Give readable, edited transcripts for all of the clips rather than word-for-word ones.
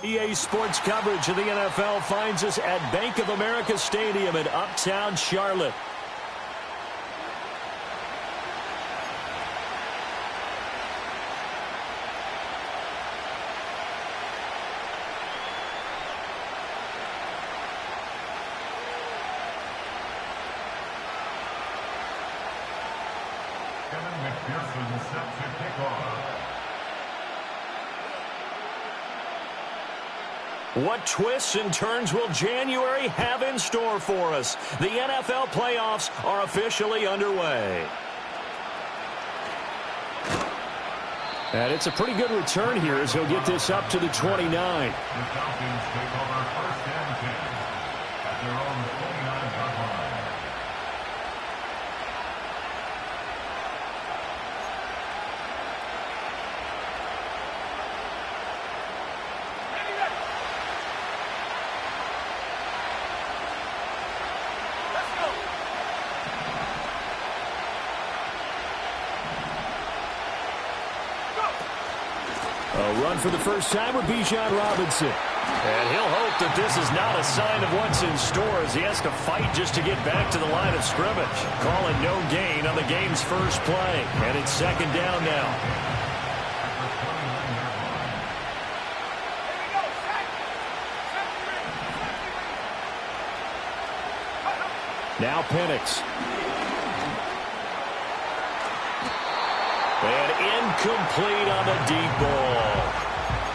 EA Sports coverage of the NFL finds us at Bank of America Stadium in Uptown Charlotte. What twists and turns will January have in store for us? The NFL playoffs are officially underway. And it's a pretty good return here as he'll get this up to the 29. The Falcons take over first and 10 at their own 29-yard line. A run for the first time with Bijan Robinson. And he'll hope that this is not a sign of what's in store as he has to fight just to get back to the line of scrimmage. Calling no gain on the game's first play. And it's second down now. Now Penix. And incomplete on the deep ball.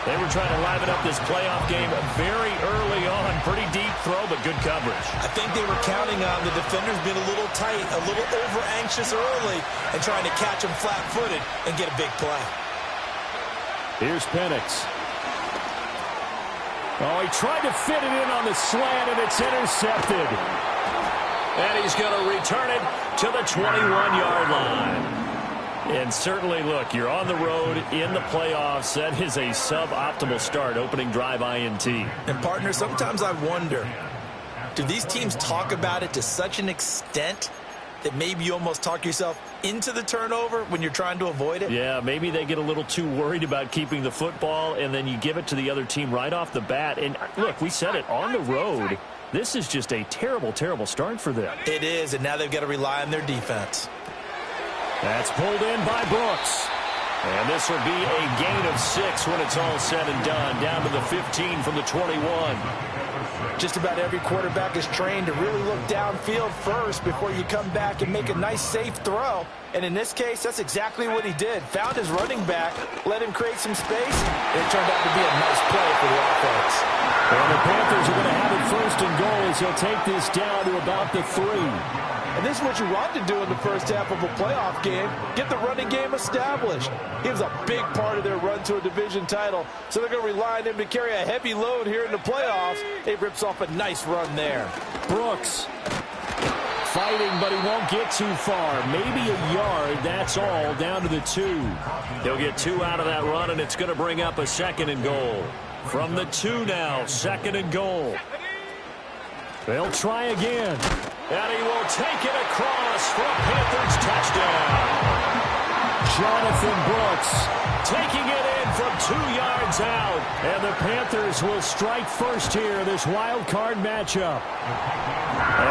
They were trying to liven up this playoff game very early on. Pretty deep throw, but good coverage. I think they were counting on the defenders being a little tight, a little over-anxious early, and trying to catch him flat-footed and get a big play. Here's Penix. Oh, he tried to fit it in on the slant, and it's intercepted. And he's going to return it to the 21-yard line. And certainly, look, you're on the road in the playoffs. That is a suboptimal start, opening drive INT. And, partner, sometimes I wonder, do these teams talk about it to such an extent that maybe you almost talk yourself into the turnover when you're trying to avoid it? Yeah, maybe they get a little too worried about keeping the football, and then you give it to the other team right off the bat. And, look, we said it, on the road, this is just a terrible, terrible start for them. It is, and now they've got to rely on their defense. That's pulled in by Brooks. And this will be a gain of 6 when it's all said and done. Down to the 15 from the 21. Just about every quarterback is trained to really look downfield first before you come back and make a nice, safe throw. And in this case, that's exactly what he did. Found his running back, let him create some space, and it turned out to be a nice play for the offense. And the Panthers are going to have it first and goal as he'll take this down to about the 3. And this is what you want to do in the first half of a playoff game. Get the running game established. He was a big part of their run to a division title. So they're going to rely on him to carry a heavy load here in the playoffs. He rips off a nice run there. Brooks fighting, but he won't get too far. Maybe a yard, that's all, down to the 2. He'll get 2 out of that run, and it's going to bring up a second and goal. From the 2 now, second and goal. They'll try again. And he will take it across for a Panthers touchdown. Jonathan Brooks taking it in from 2 yards out. And the Panthers will strike first here, this wild card matchup.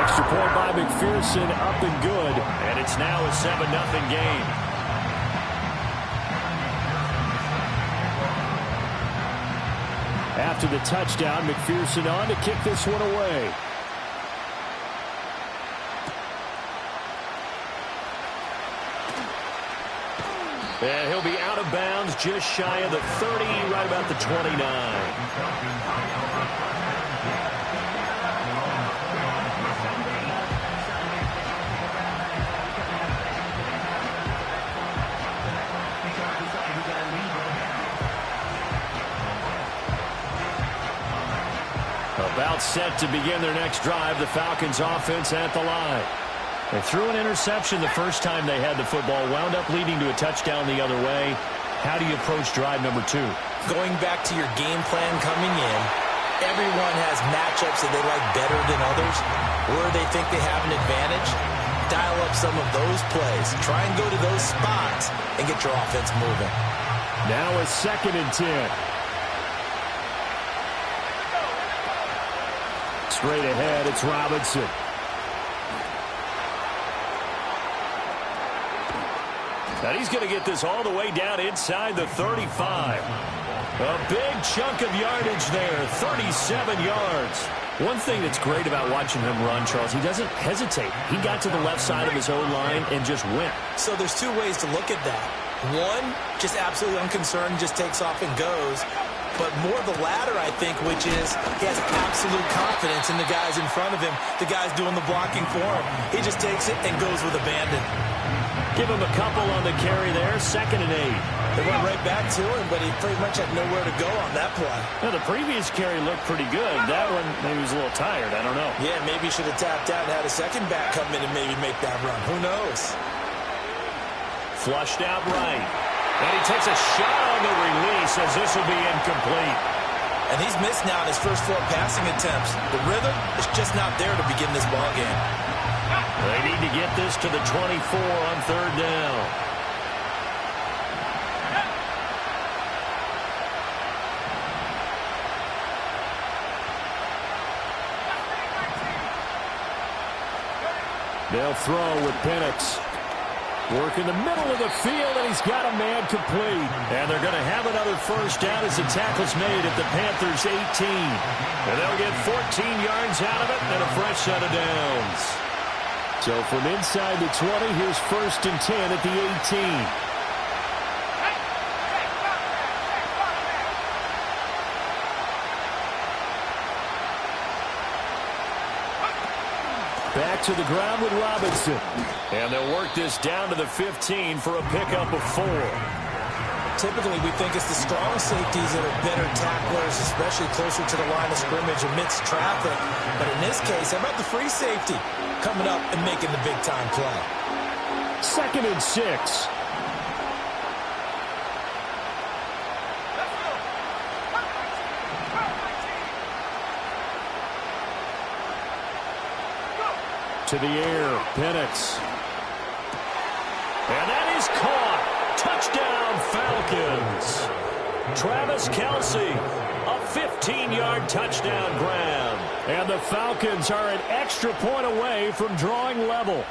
Extra point by McPherson, up and good. And it's now a 7-0 game. After the touchdown, McPherson on to kick this one away. And he'll be out of bounds just shy of the 30, right about the 29. About set to begin their next drive, the Falcons offense at the line. They threw an interception the first time they had the football, wound up leading to a touchdown the other way. How do you approach drive number 2? Going back to your game plan coming in, everyone has matchups that they like better than others, where they think they have an advantage. Dial up some of those plays. Try and go to those spots and get your offense moving. Now a 2nd and 10. straight ahead. It's Robinson. And he's going to get this all the way down inside the 35. A big chunk of yardage there, 37 yards. One thing that's great about watching him run, Charles, he doesn't hesitate. He got to the left side of his own line and just went. So there's two ways to look at that. One, just absolutely unconcerned, just takes off and goes. But more the latter, I think, which is he has absolute confidence in the guys in front of him, the guys doing the blocking for him. He just takes it and goes with abandon. Give him a couple on the carry there, 2nd and 8. They went right back to him, but he pretty much had nowhere to go on that play. Now, the previous carry looked pretty good. That one, maybe he was a little tired. I don't know. Yeah, maybe he should have tapped out and had a second back come in and maybe make that run. Who knows? Flushed out right. And he takes a shot on the release as this will be incomplete. And he's missed now in his first 4 passing attempts. The rhythm is just not there to begin this ball game. They need to get this to the 24 on 3rd down. They'll throw with Penix. Work in the middle of the field, and he's got a man complete. And they're going to have another first down as the tackle's made at the Panthers' 18. And they'll get 14 yards out of it and a fresh set of downs. So from inside the 20, here's 1st and 10 at the 18. Back to the ground with Robinson. And they'll work this down to the 15 for a pickup of 4. Typically, we think it's the strong safeties that are better tacklers, especially closer to the line of scrimmage amidst traffic. But in this case, how about the free safety coming up and making the big-time play? 2nd and 6. To the air, Penix. And that is caught. Touchdown, Falcons. Travis Kelce, a 15-yard touchdown grab. And the Falcons are an extra point away from drawing level.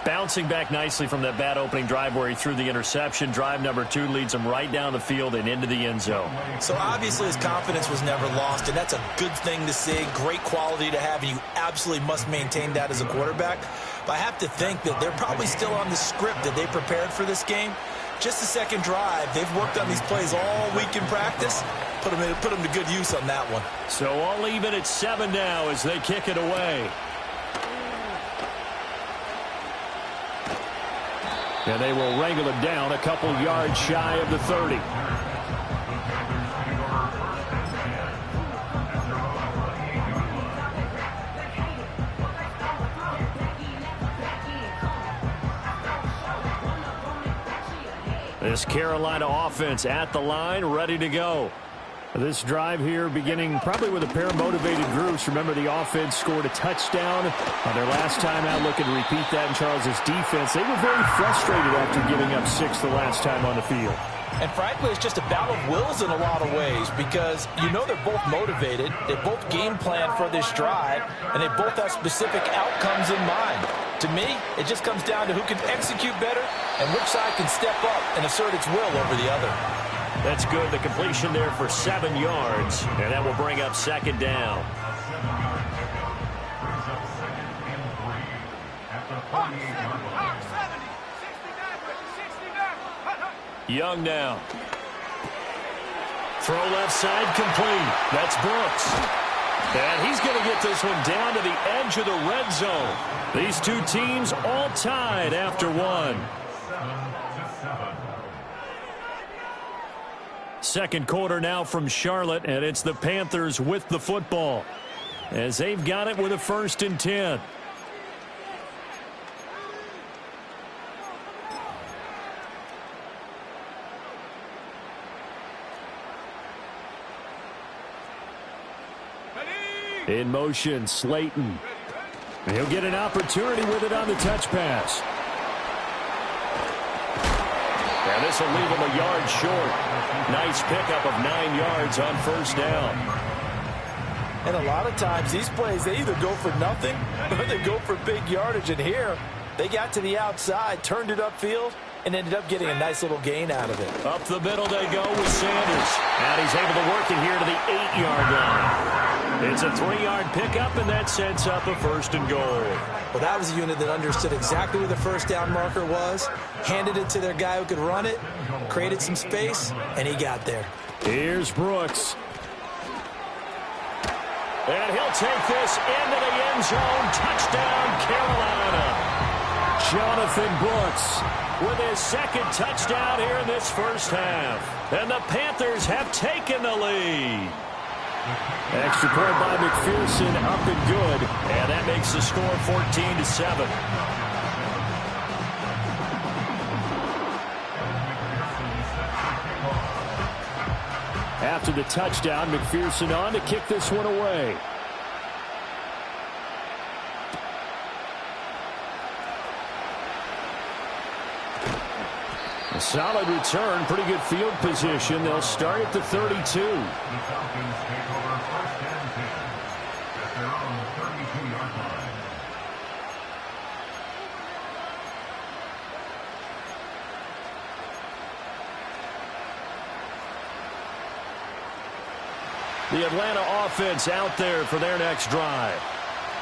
Bouncing back nicely from that bad opening drive where he threw the interception. Drive number 2 leads him right down the field and into the end zone. So obviously his confidence was never lost, and that's a good thing to see. Great quality to have, and you absolutely must maintain that as a quarterback. But I have to think that they're probably still on the script that they prepared for this game. Just the second drive. They've worked on these plays all week in practice. Put them to good use on that one. So all even at 7 now as they kick it away. And they will wrangle it down a couple yards shy of the 30. This Carolina offense at the line, ready to go. This drive here beginning probably with a pair of motivated groups. Remember, the offense scored a touchdown on their last time out. Looking to repeat that in Charles's defense. They were very frustrated after giving up 6 the last time on the field. And frankly, it's just a battle of wills in a lot of ways because you know they're both motivated. They both game plan for this drive, and they both have specific outcomes in mind. To me, it just comes down to who can execute better and which side can step up and assert its will over the other. That's good. The completion there for 7 yards, and that will bring up 2nd down. Young now. Throw left side complete. That's Brooks. And he's going to get this one down to the edge of the red zone. These two teams all tied after 1. Second quarter now from Charlotte, and it's the Panthers with the football as they've got it with a 1st and 10. In motion, Slayton. He'll get an opportunity with it on the touch pass. And this will leave him a yard short. Nice pickup of 9 yards on 1st down. And a lot of times these plays, they either go for nothing or they go for big yardage. And here, they got to the outside, turned it upfield, and ended up getting a nice little gain out of it. Up the middle they go with Sanders. And he's able to work it here to the 8-yard line. It's a 3-yard pickup, and that sets up a 1st and goal. Well, that was a unit that understood exactly where the first down marker was, handed it to their guy who could run it, created some space, and he got there. Here's Brooks. And he'll take this into the end zone. Touchdown, Carolina. Jonathan Brooks with his 2nd touchdown here in this first half. And the Panthers have taken the lead. Extra point by McPherson, up and good. And that makes the score 14-7. After the touchdown, McPherson on to kick this one away. A solid return, pretty good field position. They'll start at the 32. The Falcons take over 1st and 10 at their own 32-yard line. The Atlanta offense out there for their next drive.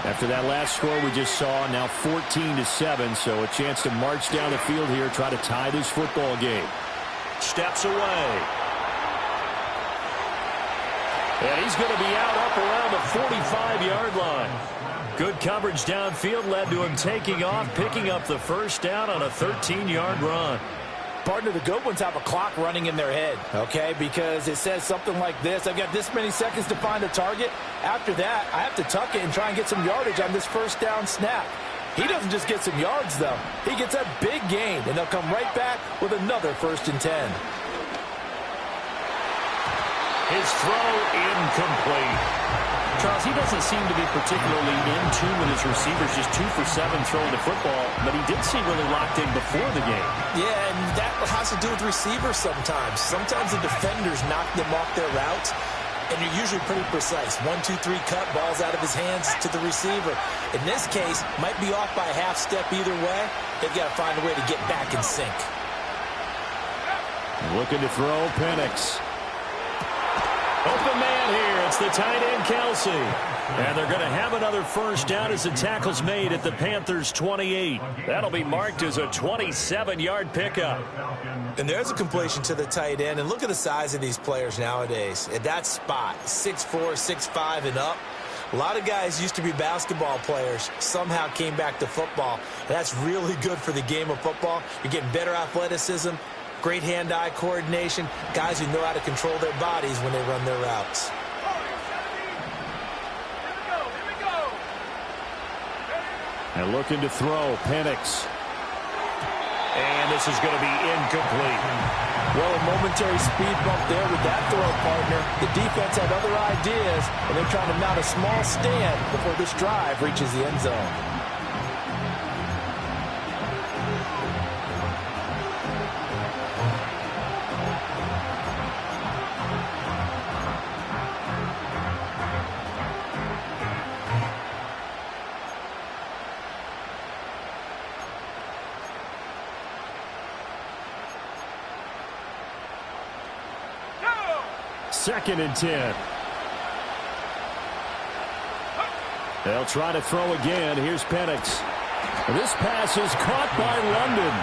After that last score we just saw, now 14-7, so a chance to march down the field here, try to tie this football game. Steps away. And he's going to be out up around the 45-yard line. Good coverage downfield led to him taking off, picking up the 1st down on a 13-yard run. Partner, the good ones have a clock running in their head, okay? Because it says something like this: I've got this many seconds to find a target. After that, I have to tuck it and try and get some yardage on this 1st down snap. He doesn't just get some yards, though. He gets a big gain, and they'll come right back with another 1st and 10. His throw incomplete. Charles, he doesn't seem to be particularly in tune with his receivers, just 2 for 7 throwing the football, but he did seem really locked in before the game. Yeah, and that has to do with receivers sometimes. Sometimes the defenders knock them off their routes, and you're usually pretty precise. 1, 2, 3 cut, balls out of his hands to the receiver. In this case, might be off by a half step either way. They've got to find a way to get back in sync. Looking to throw, Penix. Open man here. It's the tight end, Kelsey. And they're going to have another 1st down as the tackle's made at the Panthers' 28. That'll be marked as a 27-yard pickup. And there's a completion to the tight end. And look at the size of these players nowadays. At that spot, 6'4", 6'5", and up. A lot of guys used to be basketball players, somehow came back to football. And that's really good for the game of football. You're getting better athleticism, great hand-eye coordination, guys who know how to control their bodies when they run their routes. And looking to throw, Penix. And this is going to be incomplete. Well, a momentary speed bump there with that throw, partner. The defense had other ideas, and they're trying to mount a small stand before this drive reaches the end zone. Second and 10. They'll try to throw again. Here's Penix. This pass is caught by London.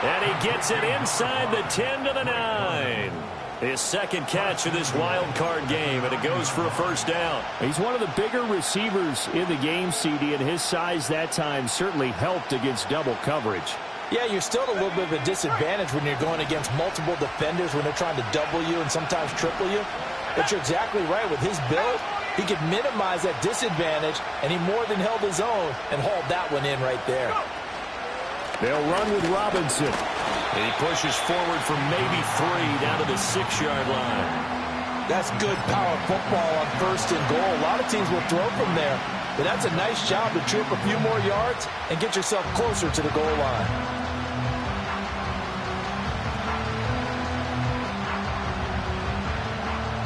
And he gets it inside the 10 to the 9. His 2nd catch of this wild card game, and it goes for a 1st down. He's one of the bigger receivers in the game, CD, and his size that time certainly helped against double coverage. Yeah, you're still at a little bit of a disadvantage when you're going against multiple defenders when they're trying to double you and sometimes triple you. But you're exactly right. With his build, he could minimize that disadvantage, and he more than held his own and hauled that one in right there. They'll run with Robinson. And he pushes forward for maybe 3 down to the 6-yard line. That's good power football on 1st and goal. A lot of teams will throw from there, but that's a nice job to trip a few more yards and get yourself closer to the goal line.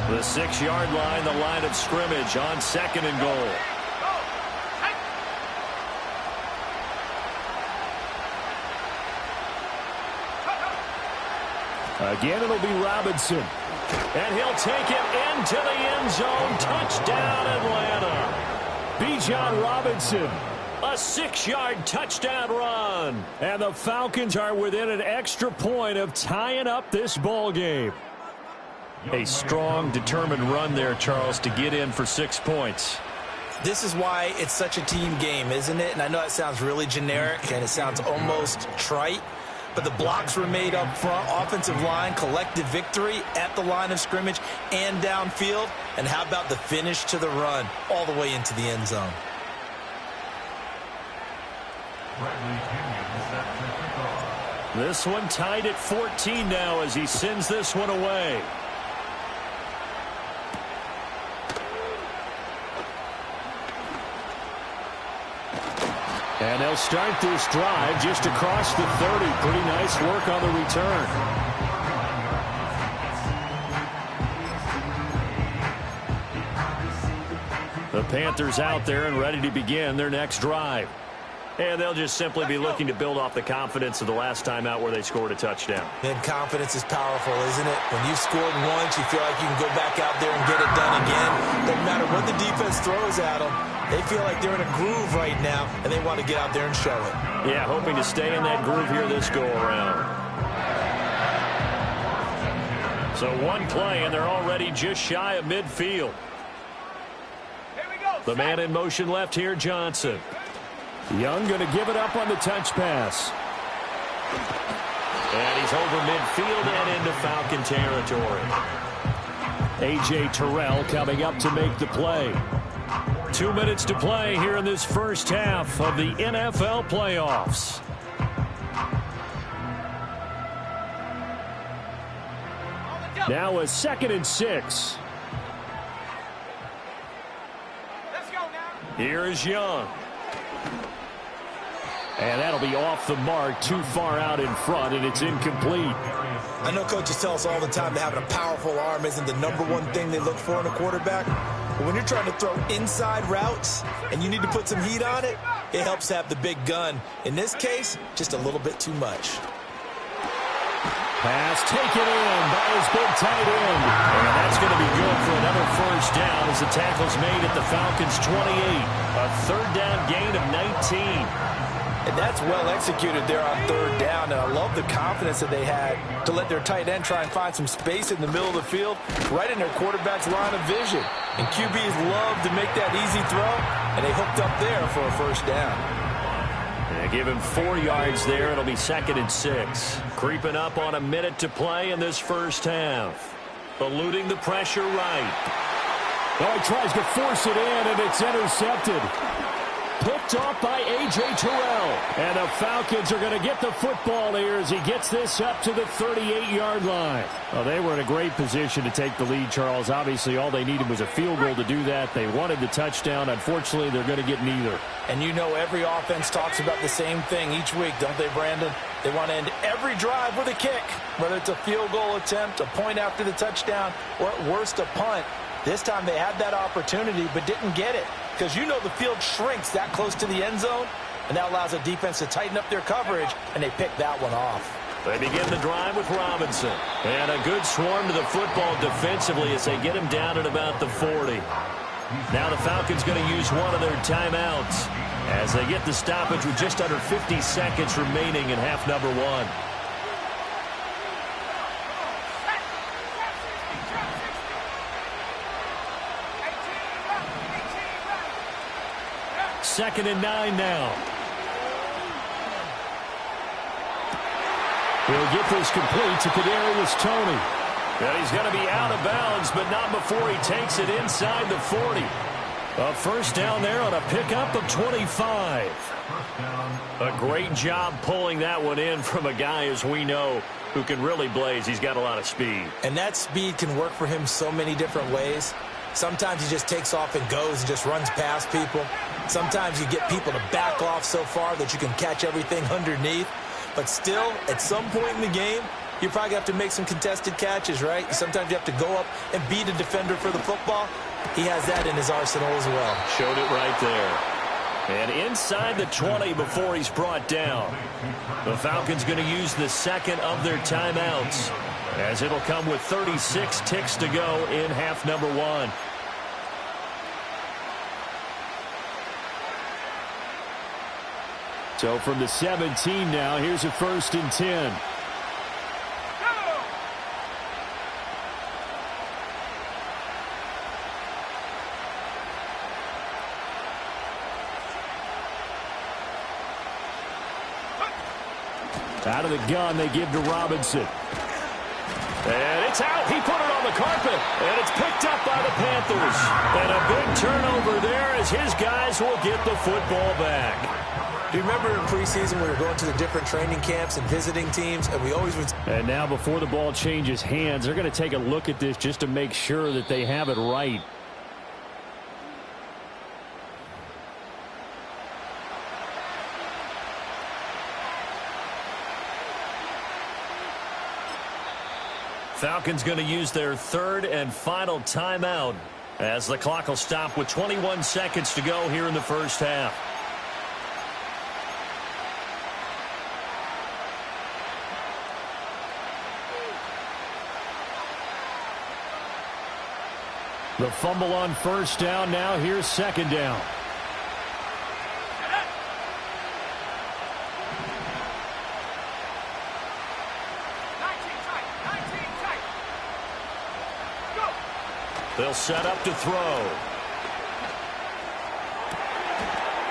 The 6-yard line, the line of scrimmage on 2nd and goal. Again, it'll be Robinson. And he'll take it into the end zone. Touchdown, Atlanta. Bijan Robinson. A 6-yard touchdown run. And the Falcons are within an extra point of tying up this ball game. A strong, determined run there, Charles, to get in for 6 points. This is why it's such a team game, isn't it? And I know it sounds really generic and it sounds almost trite, but the blocks were made up front, offensive line, collective victory at the line of scrimmage and downfield. And how about the finish to the run all the way into the end zone? This one tied at 14 now as he sends this one away. And they'll start this drive just across the 30. Pretty nice work on the return. The Panthers out there and ready to begin their next drive. And they'll just simply be looking to build off the confidence of the last time out where they scored a touchdown. And confidence is powerful, isn't it? When you've scored once, you feel like you can go back out there and get it done again. Doesn't matter what the defense throws at them. They feel like they're in a groove right now, and they want to get out there and show it. Yeah, hoping to stay in that groove here this go-around. So one play, and they're already just shy of midfield. The man in motion left here, Johnson. Young going to give it up on the touch pass. And he's over midfield and into Falcon territory. A.J. Terrell coming up to make the play. 2 minutes to play here in this first half of the NFL playoffs. Now a 2nd and 6. Here is Young. And that'll be off the mark, too far out in front, and it's incomplete. I know coaches tell us all the time that having a powerful arm isn't the #1 thing they look for in a quarterback. But when you're trying to throw inside routes and you need to put some heat on it, it helps have the big gun. In this case, just a little bit too much. Pass taken in by his big tight end. And that's going to be good for another first down as the tackle's made at the Falcons' 28. A 3rd down gain of 19. And that's well executed there on 3rd down. And I love the confidence that they had to let their tight end try and find some space in the middle of the field, right in their quarterback's line of vision. And QBs love to make that easy throw, and they hooked up there for a first down. They give him 4 yards there. It'll be 2nd and 6. Creeping up on a minute to play in this first half. Eluding the pressure right. Oh, he tries to force it in, and it's intercepted. Picked off by A.J. Terrell. And the Falcons are going to get the football here as he gets this up to the 38-yard line. Well, they were in a great position to take the lead, Charles. Obviously, all they needed was a field goal to do that. They wanted the touchdown. Unfortunately, they're going to get neither. And you know every offense talks about the same thing each week, don't they, Brandon? They want to end every drive with a kick, whether it's a field goal attempt, a point after the touchdown, or at worst, a punt. This time they had that opportunity but didn't get it because you know the field shrinks that close to the end zone, and that allows the defense to tighten up their coverage, and they pick that one off. They begin the drive with Robinson. And a good swarm to the football defensively as they get him down at about the 40. Now the Falcons going to use one of their timeouts as they get the stoppage with just under 50 seconds remaining in half number 1. 2nd and 9 now. He'll get this complete to Kadarius Toney. And he's going to be out of bounds, but not before he takes it inside the 40. A first down there on a pickup of 25. A great job pulling that one in from a guy, as we know, who can really blaze. He's got a lot of speed. And that speed can work for him so many different ways. Sometimes he just takes off and goes and just runs past people. Sometimes you get people to back off so far that you can catch everything underneath. But still, at some point in the game, you probably have to make some contested catches, right? Sometimes you have to go up and beat a defender for the football. He has that in his arsenal as well. Showed it right there. And inside the 20 before he's brought down. The Falcons going to use the second of their timeouts, as it'll come with 36 ticks to go in half number 1. So from the 17 now, here's a 1st and 10. Out of the gun, they give to Robinson. And it's out. He put it on the carpet. And it's picked up by the Panthers. And a big turnover there as his guys will get the football back. Do you remember in preseason we were going to the different training camps and visiting teams, and we always would... And now before the ball changes hands, they're going to take a look at this just to make sure that they have it right. Falcons going to use their 3rd and final timeout as the clock will stop with 21 seconds to go here in the first half. The fumble on 1st down. Now here's 2nd down. They'll set up to throw.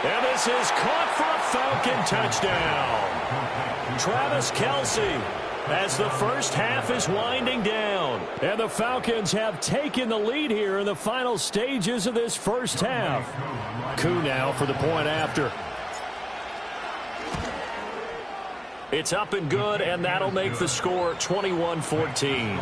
And this is caught for a Falcon touchdown. Travis Kelce, as the first half is winding down. And the Falcons have taken the lead here in the final stages of this first half. Koo now for the point after. It's up and good, and that'll make the score 21-14.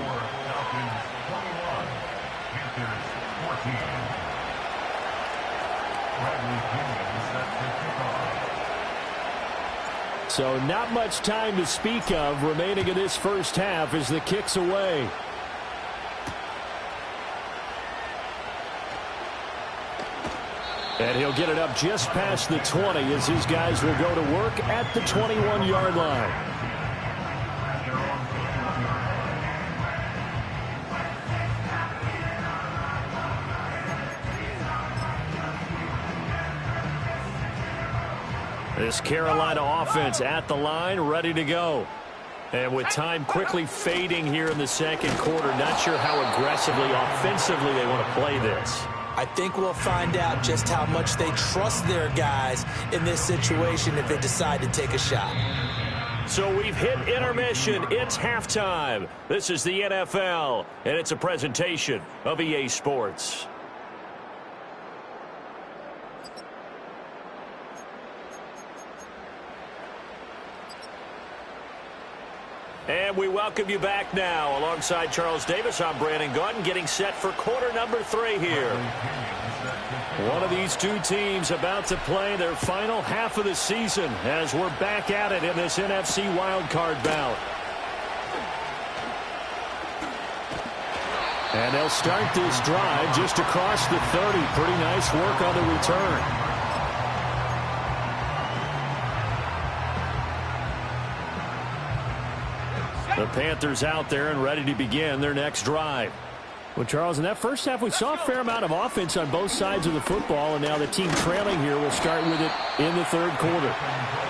So not much time to speak of remaining in this first half as the kick's away. And he'll get it up just past the 20 as his guys will go to work at the 21-yard line. This Carolina offense at the line, ready to go. And with time quickly fading here in the second quarter, not sure how aggressively, offensively they want to play this. I think we'll find out just how much they trust their guys in this situation if they decide to take a shot. So we've hit intermission. It's halftime. This is the NFL, and it's a presentation of EA Sports. And we welcome you back now. Alongside Charles Davis, I'm Brandon Gaudin, getting set for quarter number 3 here. One of these two teams about to play their final half of the season as we're back at it in this NFC wildcard bout. And they'll start this drive just across the 30. Pretty nice work on the return. The Panthers out there and ready to begin their next drive. Well, Charles, in that first half, we saw a fair amount of offense on both sides of the football, and now the team trailing here will start with it in the third quarter.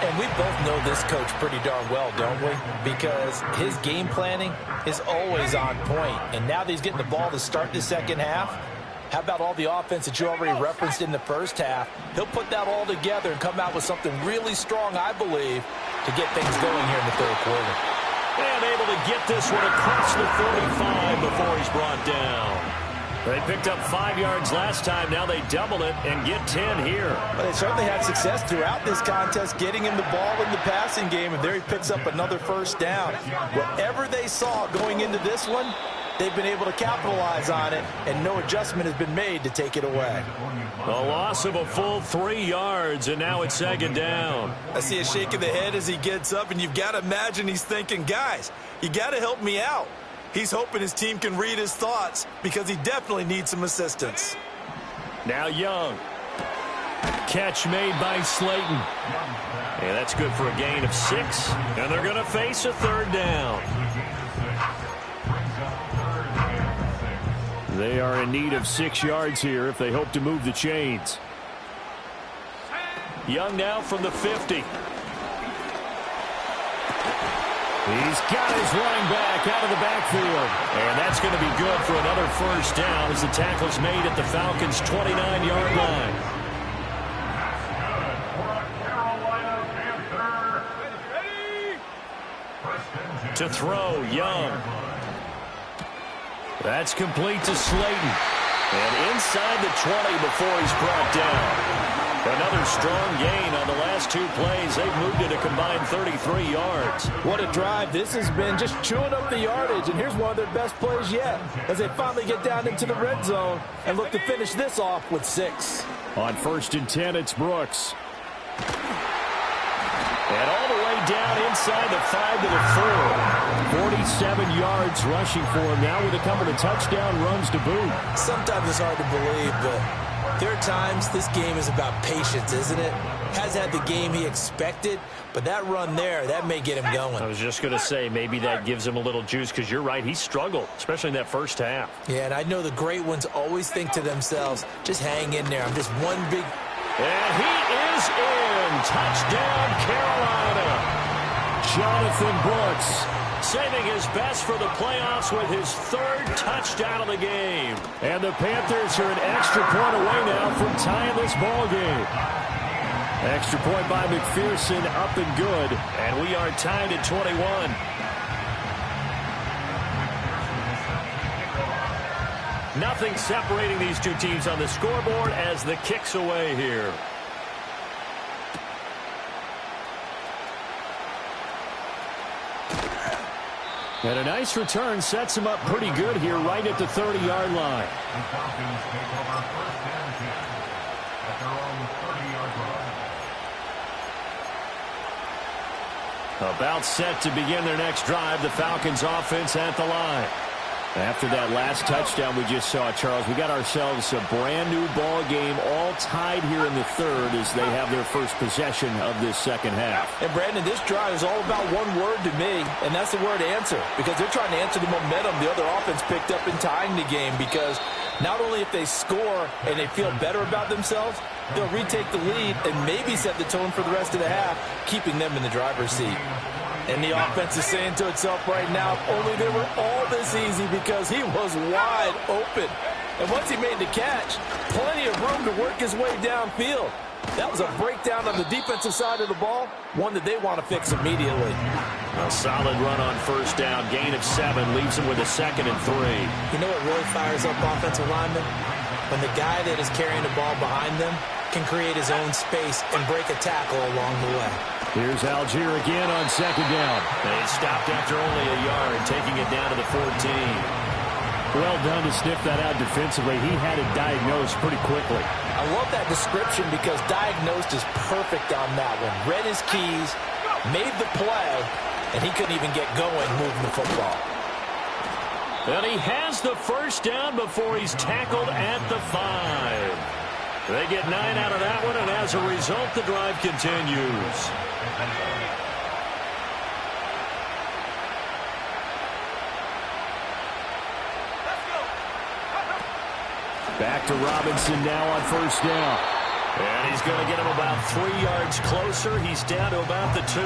And we both know this coach pretty darn well, don't we? Because his game planning is always on point. And now that he's getting the ball to start the second half, how about all the offense that you already referenced in the first half? He'll put that all together and come out with something really strong, I believe, to get things going here in the third quarter. And able to get this one across the 45 before he's brought down. They picked up 5 yards last time. Now they double it and get 10 here. But they certainly had success throughout this contest, getting him the ball in the passing game, and there he picks up another first down. Whatever they saw going into this one, they've been able to capitalize on it, and no adjustment has been made to take it away. A loss of a full 3 yards, and now it's second down. I see a shake of the head as he gets up, and you've got to imagine he's thinking, guys, you got to help me out. He's hoping his team can read his thoughts because he definitely needs some assistance. Now Young. Catch made by Slayton. And that's good for a gain of 6. And they're going to face a third down. They are in need of 6 yards here if they hope to move the chains. Young now from the 50. He's got his running back out of the backfield. And that's going to be good for another first down as the tackle's made at the Falcons' 29-yard line. To throw, Young. That's complete to Slayton. And inside the 20 before he's brought down. Another strong gain on the last 2 plays. They've moved it a combined 33 yards. What a drive. This has been just chewing up the yardage, and here's one of their best plays yet as they finally get down into the red zone and look to finish this off with 6. On 1st and 10, it's Brooks. And all the way down inside the 5 to the 4. 47 yards rushing for him now with a couple of touchdown runs to boot. Sometimes it's hard to believe, but there are times this game is about patience, isn't it? Hasn't had the game he expected, but that run there, that may get him going. I was just going to say, maybe that gives him a little juice because you're right, he struggled, especially in that first half. Yeah, and I know the great ones always think to themselves, just hang in there. I'm just one big... And he is in. Touchdown, Carolina. Jonathan Brooks saving his best for the playoffs with his 3rd touchdown of the game. And the Panthers are an extra point away now from tying this ball game. Extra point by McPherson, up and good. And we are tied at 21. Nothing separating these 2 teams on the scoreboard as the kick's away here. And a nice return sets him up pretty good here right at the 30-yard line. The Falcons take over 1st and 10 at their own 30-yard line. About set to begin their next drive, the Falcons offense at the line. After that last touchdown we just saw, Charles, we got ourselves a brand new ball game, all tied here in the 3rd as they have their first possession of this second half. And Brandon, this drive is all about one word to me, and that's the word answer, because they're trying to answer the momentum the other offense picked up in tying the game, because not only if they score and they feel better about themselves, they'll retake the lead and maybe set the tone for the rest of the half, keeping them in the driver's seat. And the offense is saying to itself right now, if only they were all this easy, because he was wide open. And once he made the catch, plenty of room to work his way downfield. That was a breakdown on the defensive side of the ball, one that they want to fix immediately. A solid run on first down, gain of 7, leaves him with a 2nd and 3. You know what really fires up offensive linemen? When the guy that is carrying the ball behind them can create his own space and break a tackle along the way. Here's Algier again on 2nd down. They stopped after only a yard, taking it down to the 14. Well done to sniff that out defensively. He had it diagnosed pretty quickly. I love that description because diagnosed is perfect on that one. Read his keys, made the play, and he couldn't even get going moving the football. And he has the first down before he's tackled at the 5. They get 9 out of that one, and as a result, the drive continues. Back to Robinson now on first down. And he's going to get him about 3 yards closer. He's down to about the 2.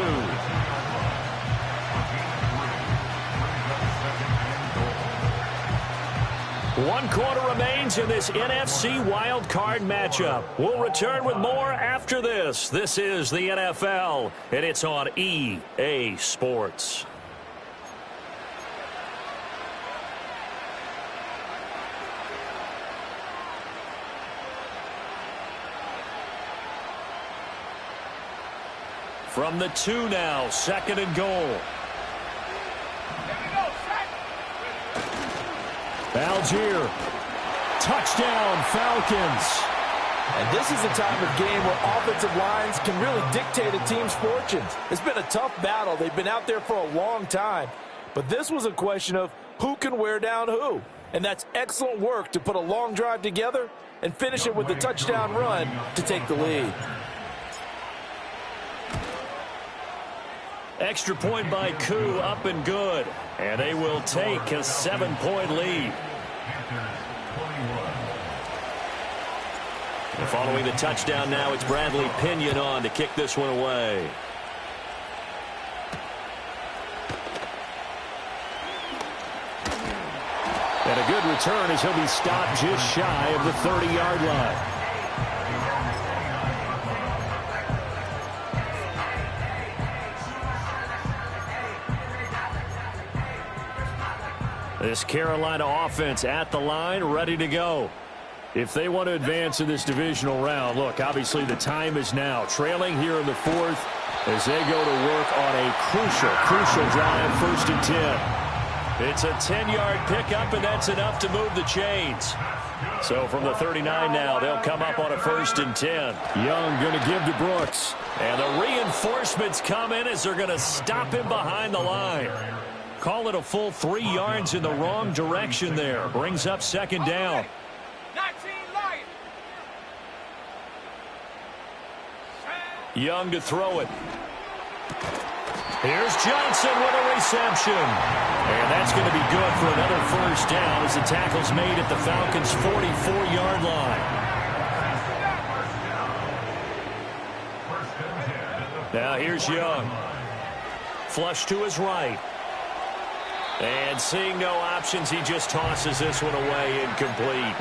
One quarter remains in this NFC wildcard matchup. We'll return with more after this. This is the NFL, and it's on EA Sports. From the 2 now, 2nd and goal. Algier. Touchdown, Falcons. And this is the type of game where offensive lines can really dictate a team's fortunes. It's been a tough battle. They've been out there for a long time. But this was a question of who can wear down who. And that's excellent work to put a long drive together and finish it with the touchdown run to take the lead. Extra point by Koo, up and good. And they will take a 7-point lead. And following the touchdown now, it's Bradley Pinion on to kick this one away. And a good return as he'll be stopped just shy of the 30-yard line. This Carolina offense at the line, ready to go. If they want to advance in this divisional round, look, obviously the time is now. Trailing here in the fourth as they go to work on a crucial drive, 1st and 10. It's a 10-yard pickup, and that's enough to move the chains. So from the 39 now, they'll come up on a 1st and 10. Young going to give to Brooks. And the reinforcements come in as they're going to stop him behind the line. Call it a full 3 yards in the wrong direction there. Brings up 2nd down. Young to throw it. Here's Johnson with a reception. And that's going to be good for another 1st down as the tackle's made at the Falcons' 44-yard line. Now here's Young. Flush to his right. And seeing no options, he just tosses this one away incomplete.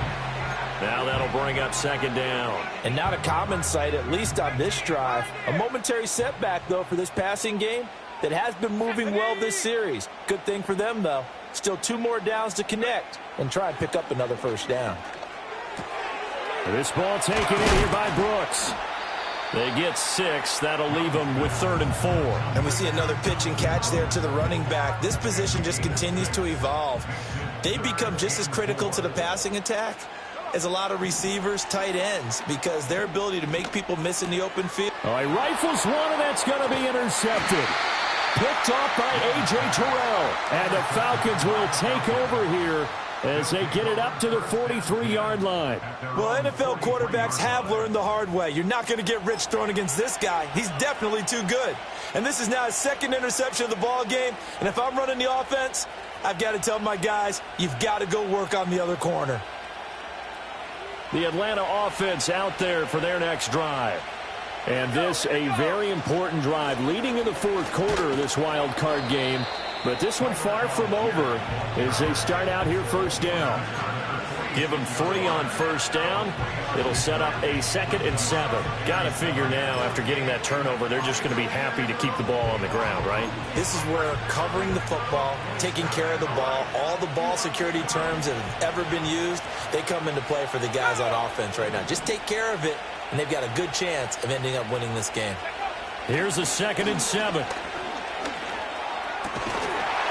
Now that'll bring up 2nd down. And not a common sight, at least on this drive. A momentary setback, though, for this passing game that has been moving well this series. Good thing for them, though. Still 2 more downs to connect and try and pick up another 1st down. This ball taken in here by Brooks. They get 6. That'll leave them with 3rd and 4. And we see another pitch and catch there to the running back. This position just continues to evolve. They become just as critical to the passing attack as a lot of receivers, tight ends, because their ability to make people miss in the open field. All right, rifles one, and that's going to be intercepted. Picked off by A.J. Terrell. And the Falcons will take over here as they get it up to the 43-yard line. Well, NFL quarterbacks have learned the hard way. You're not going to get rich throwing against this guy. He's definitely too good. And this is now his 2nd interception of the ball game. And if I'm running the offense, I've got to tell my guys, you've got to go work on the other corner. The Atlanta offense out there for their next drive. And this a very important drive leading in the 4th quarter of this wild card game. But this one far from over as they start out here 1st down. Give them 3 on 1st down. It'll set up a 2nd and 7. Got to figure now after getting that turnover, they're just going to be happy to keep the ball on the ground, right? This is where covering the football, taking care of the ball, all the ball security terms that have ever been used, they come into play for the guys on offense right now. Just take care of it, and they've got a good chance of ending up winning this game. Here's a 2nd and 7.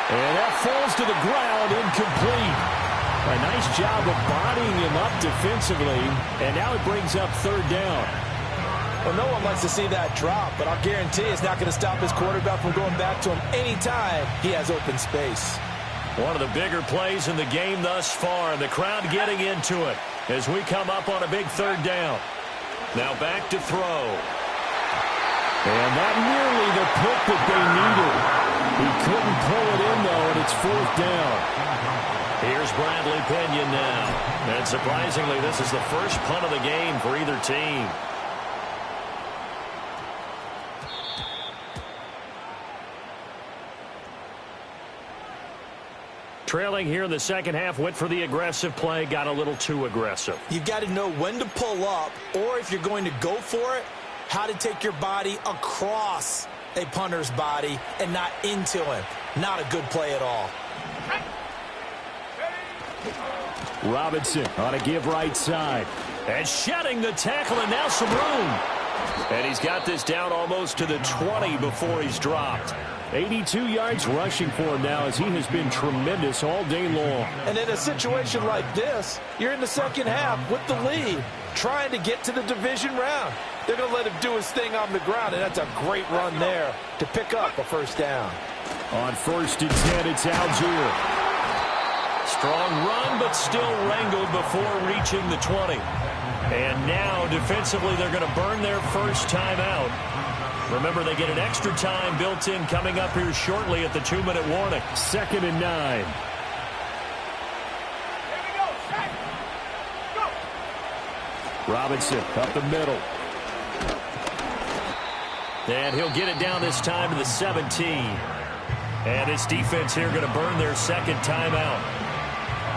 And that falls to the ground, incomplete. A nice job of bodying him up defensively, and now it brings up 3rd down. Well, no one likes to see that drop, but I'll guarantee it's not going to stop his quarterback from going back to him anytime he has open space. One of the bigger plays in the game thus far, and the crowd getting into it as we come up on a big 3rd down. Now back to throw. And not nearly the pick that they needed. He couldn't pull it in, though, and it's 4th down. Here's Bradley Pinion now. And surprisingly, this is the first punt of the game for either team. Trailing here in the 2nd half, went for the aggressive play, got a little too aggressive. You've got to know when to pull up, or if you're going to go for it, how to take your body across a punter's body and not into him. Not a good play at all. Robinson on a give right side. And shedding the tackle, and now some room. And he's got this down almost to the 20 before he's dropped. 82 yards rushing for him now as he has been tremendous all day long. And in a situation like this, you're in the second half with the lead, trying to get to the division round. They're going to let him do his thing on the ground, and that's a great run there to pick up a first down. On 1st and 10, it's Algier. Strong run, but still wrangled before reaching the 20. And now, defensively, they're going to burn their first timeout. Remember, they get an extra time built in coming up here shortly at the 2-minute warning. 2nd and 9. Robinson up the middle. And he'll get it down this time to the 17. And this defense here going to burn their second timeout.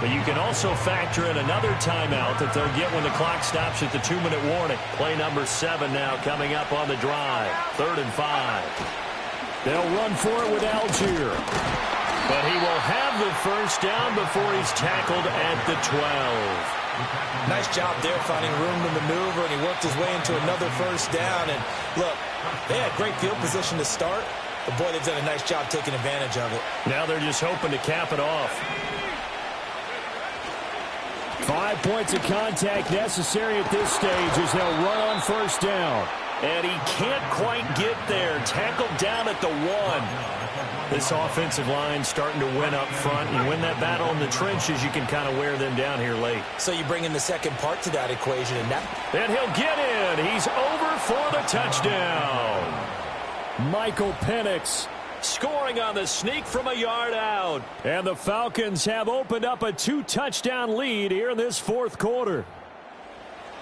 But you can also factor in another timeout that they'll get when the clock stops at the 2-minute warning. Play number 7 now coming up on the drive. 3rd and 5. They'll run for it with Algier. But he will have the first down before he's tackled at the 12. Nice job there finding room to maneuver, and he worked his way into another first down. And look, they had great field position to start, but boy, they've done a nice job taking advantage of it. Now they're just hoping to cap it off. 5 points of contact necessary at this stage as they'll run on first down. And he can't quite get there. Tackled down at the 1. This offensive line starting to win up front. And win that battle in the trenches, you can kind of wear them down here late. So you bring in the second part to that equation. And he'll get in. He's over for the touchdown. Michael Penix scoring on the sneak from a yard out. And the Falcons have opened up a 2-touchdown lead here in this 4th quarter.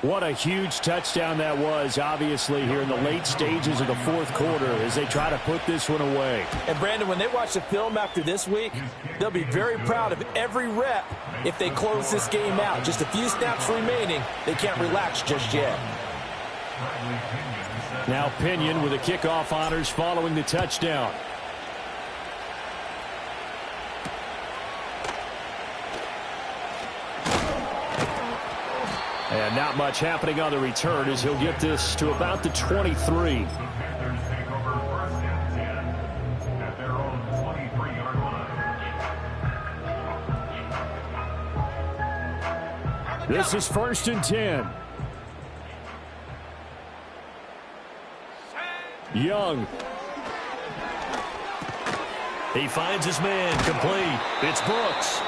What a huge touchdown that was, obviously, here in the late stages of the 4th quarter as they try to put this one away. And, Brandon, when they watch the film after this week, they'll be very proud of every rep if they close this game out. Just a few snaps remaining. They can't relax just yet. Now Pinion with the kickoff honors following the touchdown. And not much happening on the return as he'll get this to about the 23. This is 1st and 10. Young. He finds his man complete. It's Brooks.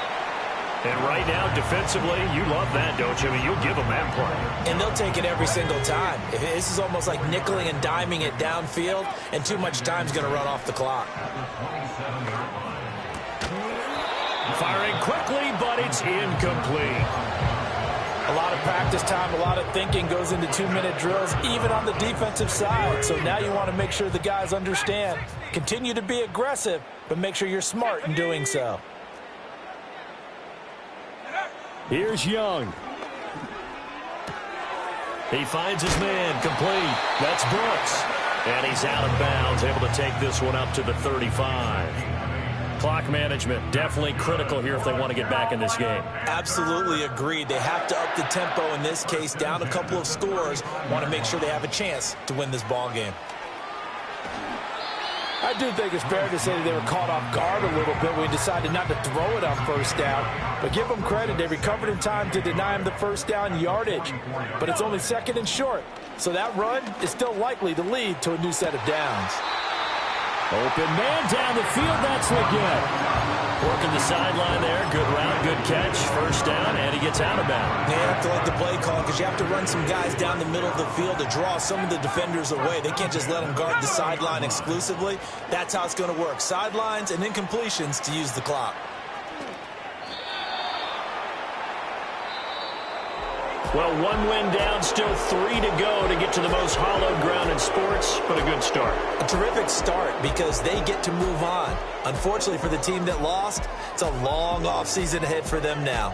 And right now, defensively, you love that, don't you? I mean, you'll give them that play. And they'll take it every single time. This is almost like nickeling and diming it downfield, and too much time's going to run off the clock. Firing quickly, but it's incomplete. A lot of practice time, a lot of thinking goes into 2-minute drills, even on the defensive side. So now you want to make sure the guys understand. Continue to be aggressive, but make sure you're smart in doing so. Here's Young. He finds his man complete. That's Brooks. And he's out of bounds, able to take this one up to the 35. Clock management, definitely critical here if they want to get back in this game. Absolutely agreed. They have to up the tempo in this case, down a couple of scores. Want to make sure they have a chance to win this ball game. I do think it's fair to say that they were caught off guard a little bit when we decided not to throw it on first down. But give them credit. They recovered in time to deny him the first down yardage. But it's only 2nd and short. So that run is still likely to lead to a new set of downs. Open man down the field. That's Leggett. Working the sideline there. Good route, good catch. First down, and he gets out of bounds. They have to like the play call because you have to run some guys down the middle of the field to draw some of the defenders away. They can't just let them guard the sideline exclusively. That's how it's going to work. Sidelines and incompletions to use the clock. Well, 1 win down, still 3 to go to get to the most hallowed ground in sports, but a good start. A terrific start because they get to move on. Unfortunately for the team that lost, it's a long offseason ahead for them now.